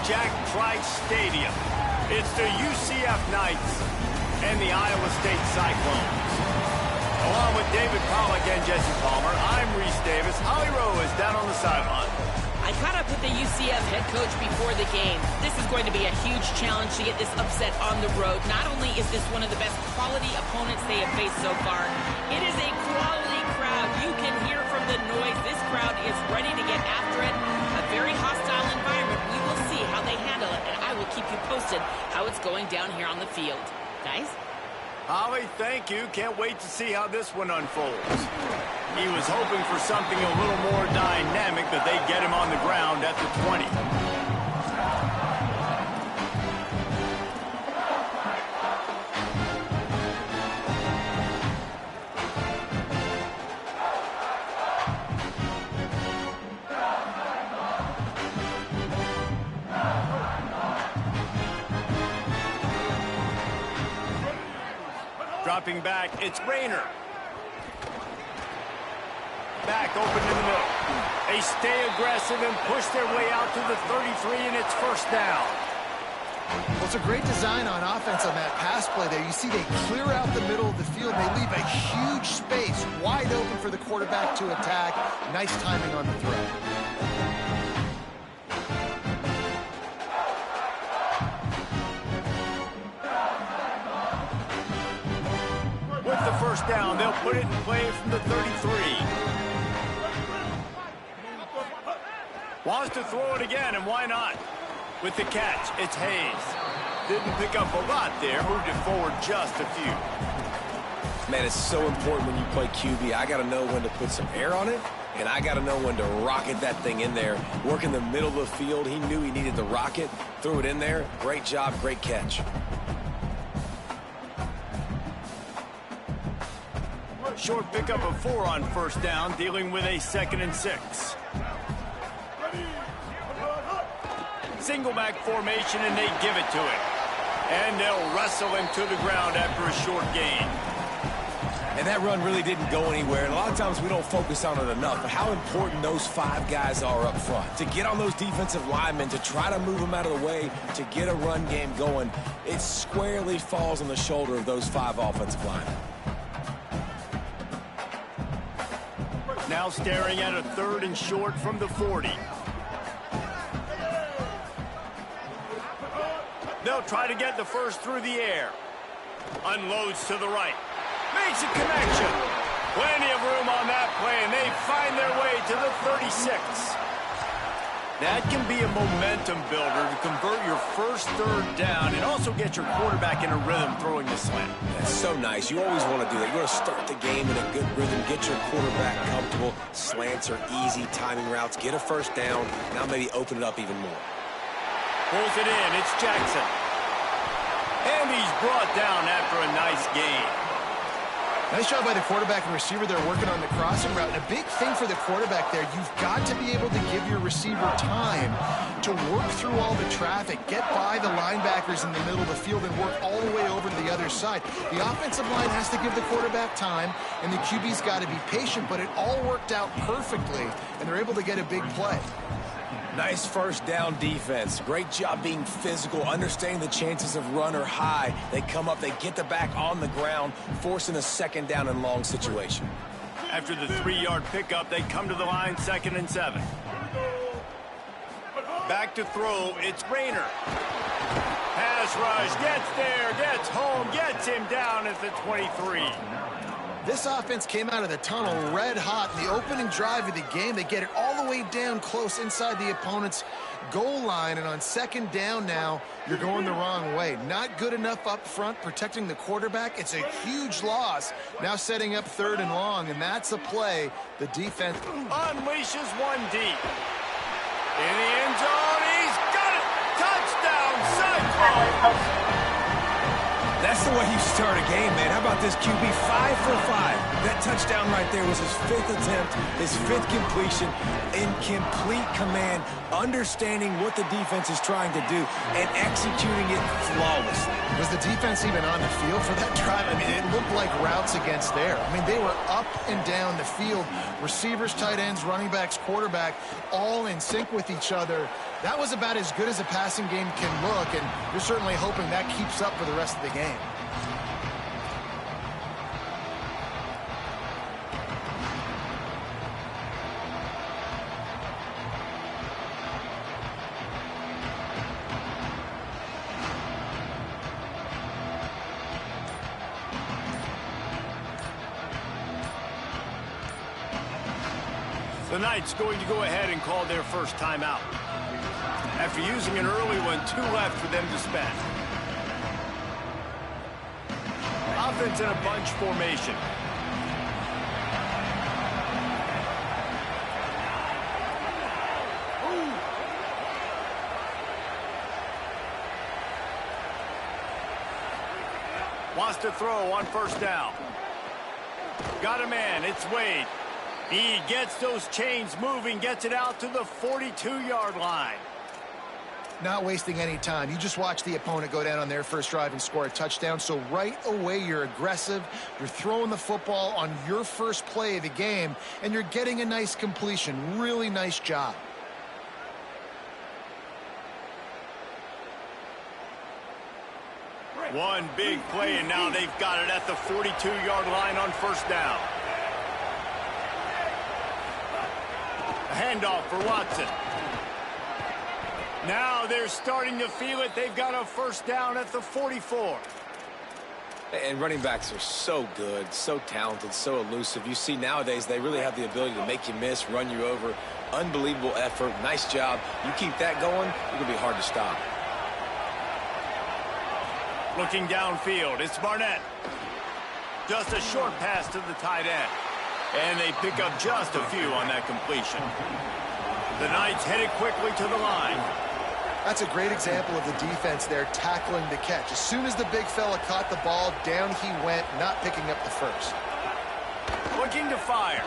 Jack Trice Stadium. It's the UCF Knights and the Iowa State Cyclones. Along with David Pollack and Jesse Palmer, I'm Reese Davis. Holly Rowe is down on the sideline. I caught up with the UCF head coach before the game. This is going to be a huge challenge to get this upset on the road. Not only is this one of the best quality opponents they have faced so far, it is a quality crowd. You can hear from the noise. This crowd is ready to get after it. A very hostile environment. We will see how they handle it, and I will keep you posted how it's going down here on the field. Guys? Holly, thank you. Can't wait to see how this one unfolds. He was hoping for something a little more dynamic, but they get him on the ground at the 20. Dropping back, it's Rayner. Back open in the middle. They stay aggressive and push their way out to the 33, and it's first down. Well, it's a great design on offense on that pass play there. You see they clear out the middle of the field. They leave a huge space wide open for the quarterback to attack. Nice timing on the throw. With the first down, they'll put it in play from the 33. Wants to throw it again, and why not? With the catch, it's Hayes. Didn't pick up a lot there, moved it forward just a few. Man, it's so important when you play QB. I got to know when to put some air on it, and I got to know when to rocket that thing in there. Work in the middle of the field. He knew he needed the rocket, threw it in there. Great job, great catch. Short pickup of 4 on first down, dealing with a 2nd and 6. Single back formation, and they give it to him. And they'll wrestle him to the ground after a short gain. And that run really didn't go anywhere. And a lot of times we don't focus on it enough, but how important those 5 guys are up front. To get on those defensive linemen, to try to move them out of the way, to get a run game going, it squarely falls on the shoulder of those 5 offensive linemen. Now staring at a 3rd and short from the 40. They'll try to get the first through the air. Unloads to the right. Makes a connection. Plenty of room on that play, and they find their way to the 36. That can be a momentum builder to convert your first 3rd down and also get your quarterback in a rhythm throwing the slant. That's so nice. You always want to do that. You want to start the game in a good rhythm, get your quarterback comfortable. Slants are easy, timing routes, get a first down. Now maybe open it up even more. Pulls it in. It's Jackson. And he's brought down after a nice gain. Nice job by the quarterback and receiver there working on the crossing route. And a big thing for the quarterback there, you've got to be able to give your receiver time to work through all the traffic, get by the linebackers in the middle of the field, and work all the way over to the other side. The offensive line has to give the quarterback time, and the QB's got to be patient, but it all worked out perfectly, and they're able to get a big play. Nice first down defense. Great job being physical, understanding the chances of run are high. They come up, they get the back on the ground, forcing a 2nd down and long situation. After the 3-yard pickup, they come to the line, 2nd and 7. Back to throw, it's Rayner. Pass rush, gets there, gets home, gets him down at the 23. This offense came out of the tunnel red hot in the opening drive of the game. They get it all the way down close inside the opponent's goal line, and on 2nd down now, you're going the wrong way. Not good enough up front protecting the quarterback. It's a huge loss. Now setting up 3rd and long, and that's a play the defense unleashes one deep. In the end zone, he's got it! Touchdown, Cyclones! That's the way you start a game, man. How about this QB 5 for 5? That touchdown right there was his 5th attempt, his 5th completion, in complete command, understanding what the defense is trying to do and executing it flawlessly. Was the defense even on the field for that drive? I mean, it looked like routes against air. I mean, they were up and down the field. Receivers, tight ends, running backs, quarterback, all in sync with each other. That was about as good as a passing game can look, and you're certainly hoping that keeps up for the rest of the game. The Knights going to go ahead and call their first timeout. After using an early one, 2 left for them to spend. Offense in a bunch formation. Wants to throw on first down. Got a man, it's Wade. He gets those chains moving, gets it out to the 42-yard line. Not wasting any time. You just watch the opponent go down on their first drive and score a touchdown. So right away, you're aggressive. You're throwing the football on your first play of the game, and you're getting a nice completion. Really nice job. One big play, and now they've got it at the 42-yard line on first down. A handoff for Watson. Now they're starting to feel it. They've got a first down at the 44. And running backs are so good, so talented, so elusive. You see nowadays they really have the ability to make you miss, run you over. Unbelievable effort. Nice job. You keep that going, it's going to be hard to stop. Looking downfield, it's Barnett. Just a short pass to the tight end. And they pick up just a few on that completion. The Knights headed quickly to the line. That's a great example of the defense there tackling the catch. As soon as the big fella caught the ball, down he went, not picking up the first. Looking to fire.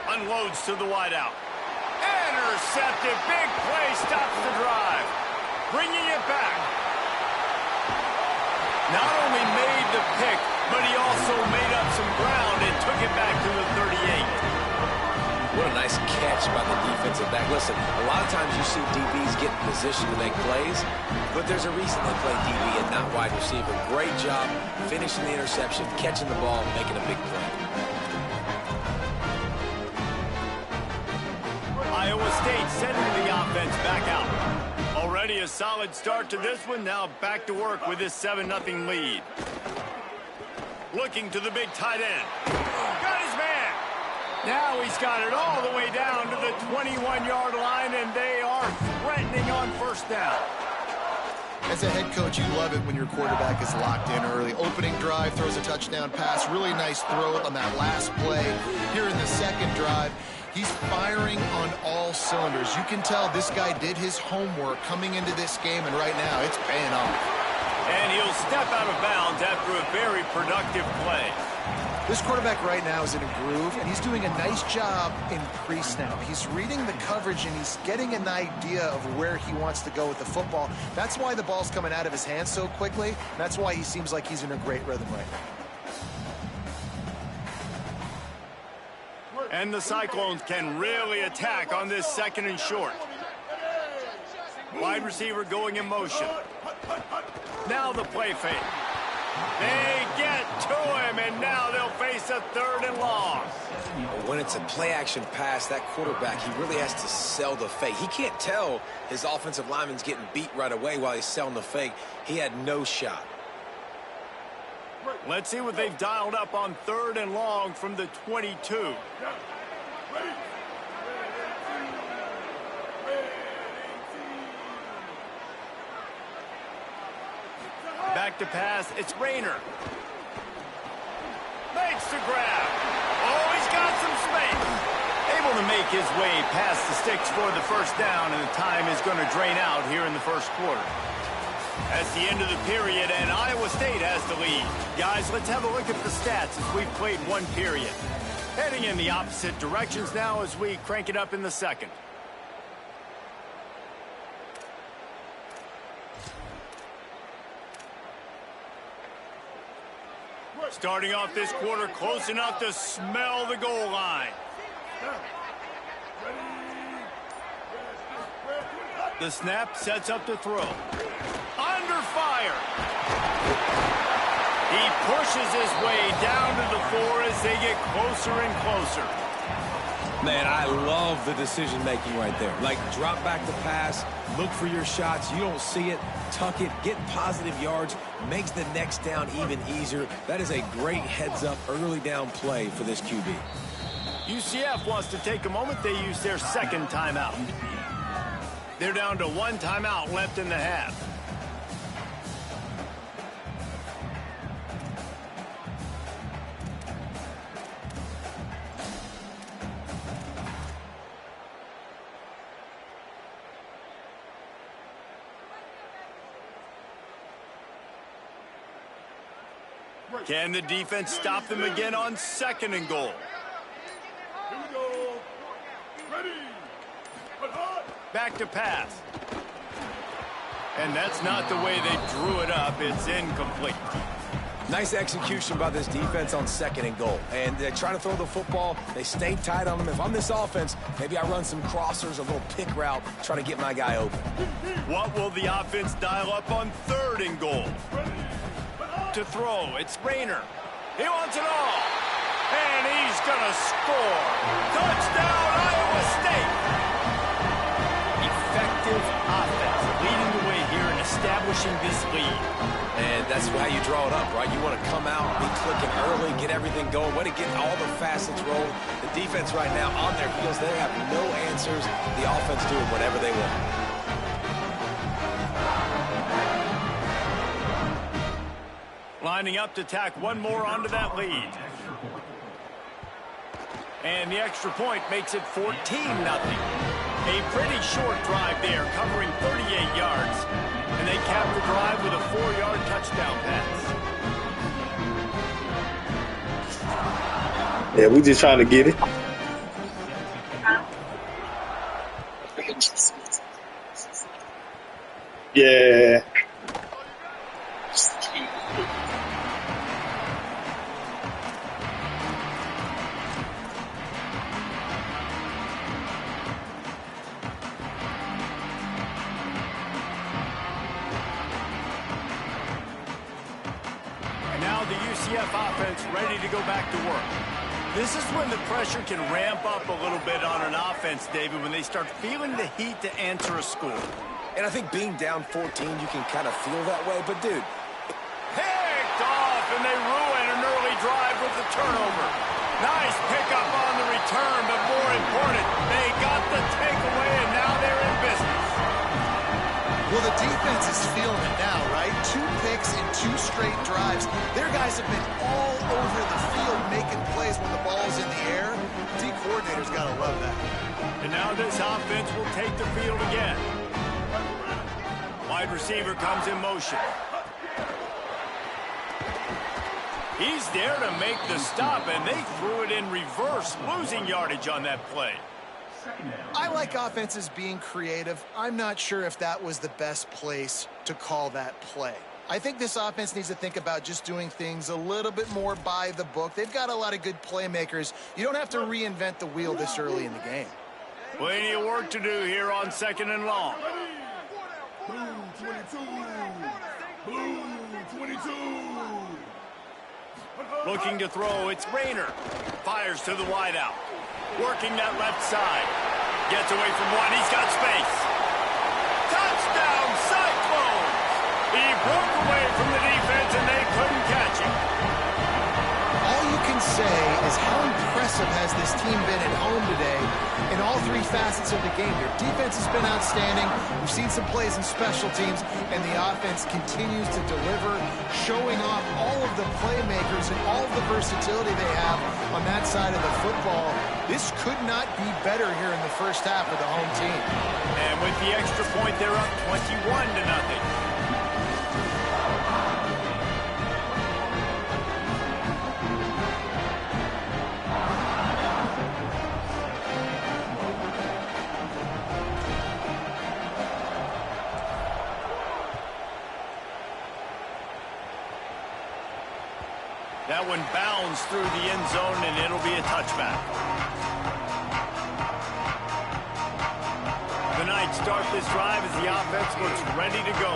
Unloads to the wideout. Intercepted. Big play stops the drive. Bringing it back. Not only made the pick, but he also made up some ground and took it back to the 38. What a nice catch by the defensive back. Listen, a lot of times you see DBs get in position to make plays, but there's a reason they play DB and not wide receiver. Great job finishing the interception, catching the ball, making a big play. Iowa State sending the offense back out. Already a solid start to this one. Now back to work with this 7-0 lead. Looking to the big tight end. Got his man. Now he's got it all the way down to the 21-yard line, and they are threatening on first down. As a head coach, you love it when your quarterback is locked in early. Opening drive, throws a touchdown pass. Really nice throw on that last play. Here in the second drive, he's firing on all cylinders. You can tell this guy did his homework coming into this game, and right now it's paying off. And he'll step out of bounds after a very productive play. This quarterback right now is in a groove, and he's doing a nice job in pre-snap. He's reading the coverage, and he's getting an idea of where he wants to go with the football. That's why the ball's coming out of his hands so quickly, and that's why he seems like he's in a great rhythm right now. And the Cyclones can really attack on this second and short. Wide receiver going in motion. Now the play fake. They get to him, and now they'll face a 3rd and long. When it's a play-action pass, that quarterback, he really has to sell the fake. He can't tell his offensive lineman's getting beat right away while he's selling the fake. He had no shot. Let's see what they've dialed up on 3rd and long from the 22. Back to pass, it's Rayner. Makes the grab. Oh, he's got some space. Able to make his way past the sticks for the first down, and the time is going to drain out here in the first quarter. That's the end of the period, and Iowa State has the lead. Guys, let's have a look at the stats as we've played one period. Heading in the opposite directions now as we crank it up in the second. Starting off this quarter close enough to smell the goal line. The snap sets up to throw. Under fire. He pushes his way down to the 4 as they get closer and closer. Man, I love the decision-making right there. Like, drop back the pass, look for your shots. You don't see it, tuck it, get positive yards, makes the next down even easier. That is a great heads-up early down play for this QB. UCF wants to take a moment. They use their second timeout. They're down to 1 timeout left in the half. Can the defense stop them again on 2nd and goal? Here we go. Ready. Back to pass. And that's not the way they drew it up. It's incomplete. Nice execution by this defense on 2nd and goal. And they try to throw the football. They stay tight on them. If I'm this offense, maybe I run some crossers, a little pick route, try to get my guy open. What will the offense dial up on 3rd and goal? To throw, it's Rayner. He wants it all. And he's gonna score. Touchdown, Iowa State. Effective offense leading the way here and establishing this lead. And that's how you draw it up, right? You want to come out, be clicking early, get everything going, way to get all the facets rolling. The defense right now on their heels, they have no answers. The offense doing whatever they want. Lining up to tack one more onto that lead. And the extra point makes it 14-0. A pretty short drive there, covering 38 yards. And they cap the drive with a 4-yard touchdown pass. Yeah, we just trying to get it. Yeah. Now the UCF offense ready to go back to work. This is when the pressure can ramp up a little bit on an offense, David, when they start feeling the heat to answer a score. And I think being down 14, you can kind of feel that way. But, dude. Picked off, and they ruin an early drive with the turnover. Nice pickup on the return, but more important, they got the takeaway, and now they're in business. Well, the defense is feeling it now, right? 2 picks in 2 straight drives. Their guys have been all over the field making plays when the ball's in the air. D coordinator's got to love that. And now this offense will take the field again. Wide receiver comes in motion. He's there to make the stop, and they threw it in reverse, losing yardage on that play. I like offenses being creative. I'm not sure if that was the best place to call that play. I think this offense needs to think about just doing things a little bit more by the book. They've got a lot of good playmakers. You don't have to reinvent the wheel this early in the game. Plenty of work to do here on 2nd and long. Blue 22. Blue 22. Looking to throw, it's Rayner. Fires to the wideout. Working that left side. Gets away from one, he's got space. Touchdown, Cyclones! He broke away from the defense and they couldn't catch him. All you can say is how impressive has this team been at home today in all 3 facets of the game. Their defense has been outstanding. We've seen some plays in special teams, and the offense continues to deliver, showing off all of the playmakers and all of the versatility they have on that side of the football. This could not be better here in the first half of the home team. And with the extra point, they're up 21-0. That one bounds through the end zone, and it'll be a touchback. The Knights start this drive as the offense looks ready to go.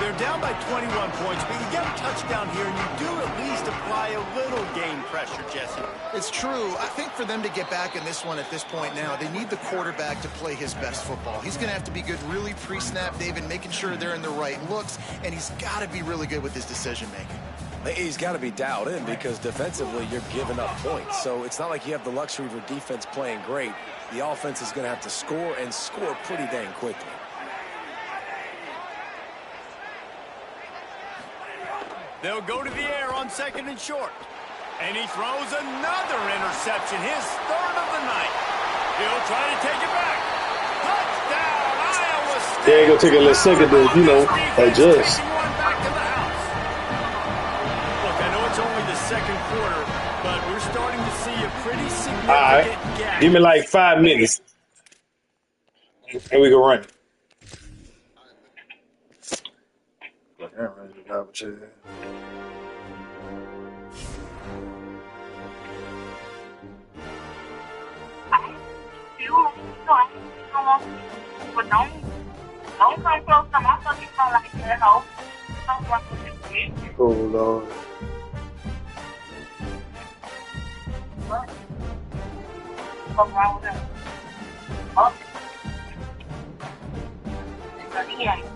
They're down by 21 points, but you get a touchdown here, and you do at least apply a little game pressure, Jesse. It's true. I think for them to get back in this one at this point now, they need the quarterback to play his best football. He's going to have to be good really pre-snap, David, making sure they're in the right looks, and he's got to be really good with his decision-making. He's got to be dialed in because defensively you're giving up points. So it's not like you have the luxury of your defense playing great. The offense is going to have to score and score pretty dang quickly. They'll go to the air on 2nd and short. And he throws another interception, his 3rd of the night. He'll try to take it back. Touchdown, Iowa State. Yeah, gonna take a little second to, adjust. Look, I know it's only the 2nd quarter, but we're starting to see a pretty significant All right. gap. Give me like 5 minutes. And we can run. Don't come close to my fucking phone like that, hoe. Don't want to get Oh, Lord. what? What's wrong with him? Oh. So he ain't.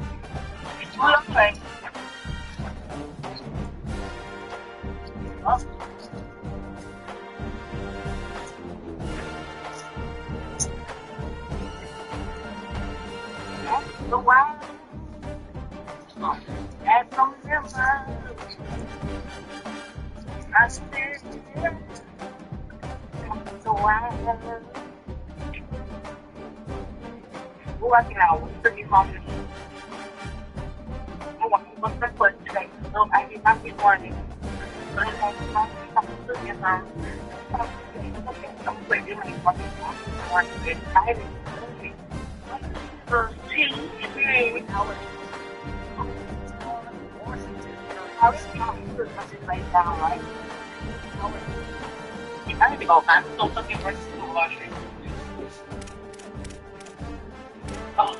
It's real quick. Oh. The wild, and from your mind, I still the wild. Who I can now? What's the moment? I want to look for foot today, so I did not get warning. But I want to look at them. I'm pretty much fucking want to get excited. I need to go back. Don't fucking rest of the washing. Oh.